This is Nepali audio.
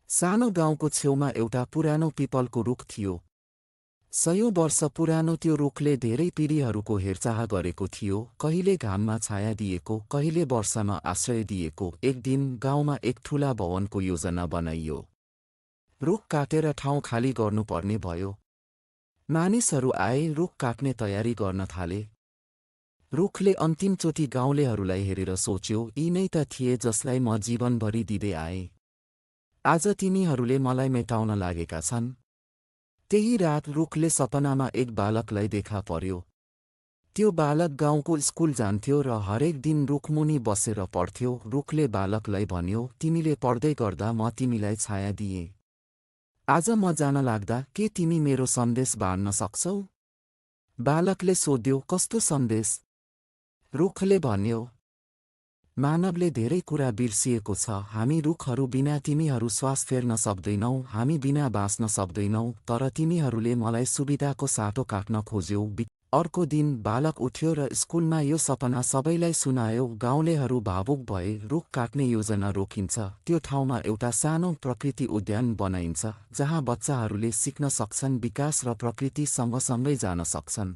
सानो गाउँको छेउमा एउटा पुरानो पिपलको रुख थियो। सयौं वर्ष पुरानो त्यो रुखले धेरै पिँढीहरूको हेरचाह गरेको थियो, कहिले घाममा छाया दिएको, कहिले वर्षामा आश्रय दिएको। एक दिन गाउँमा एक ठूला भवनको योजना बनाइयो। रुख काटेर ठाउँ खाली गर्नुपर्ने भयो। मानिसहरू आए, रुख काट्ने तयारी गर्न थाले। रुखले अन्तिमचोटि गाउँलेहरूलाई हेरेर सोच्यो, यी नै त थिए जसलाई म जीवनभरि दिँदै आएँ। आज तिनीहरूले मलाई मेटाउन लागेका छन्। त्यही रात रुखले सपनामा एक बालकलाई देखा पर्यो। त्यो बालक गाउँको स्कुल जान्थ्यो र हरेक दिन रुखमुनि बसेर पढ्थ्यो। रुखले बालकलाई भन्यो, तिमीले पढ्दै गर्दा म तिमीलाई छाया दिएँ। आज म जान लाग्दा के तिमी मेरो सन्देश बाँड्न सक्छौ? बालकले सोध्यो, कस्तो सन्देश? रुखले भन्यो, मानवले धेरै कुरा बिर्सिएको छ। हामी रुखहरू बिना तिमीहरू श्वास फेर्न सक्दैनौ, हामी बिना बाँच्न सक्दैनौ, तर तिमीहरूले मलाई सुविधाको साटो काट्न खोज्यौ। अर्को दिन बालक उठ्यो र स्कुलमा यो सपना सबैलाई सुनायो। गाउँलेहरू भावुक भए, रुख काट्ने योजना रोकिन्छ। त्यो ठाउँमा एउटा सानो प्रकृति उद्यान बनाइन्छ, जहाँ बच्चाहरूले सिक्न सक्छन्, विकास र प्रकृति सँगसँगै जान सक्छन्।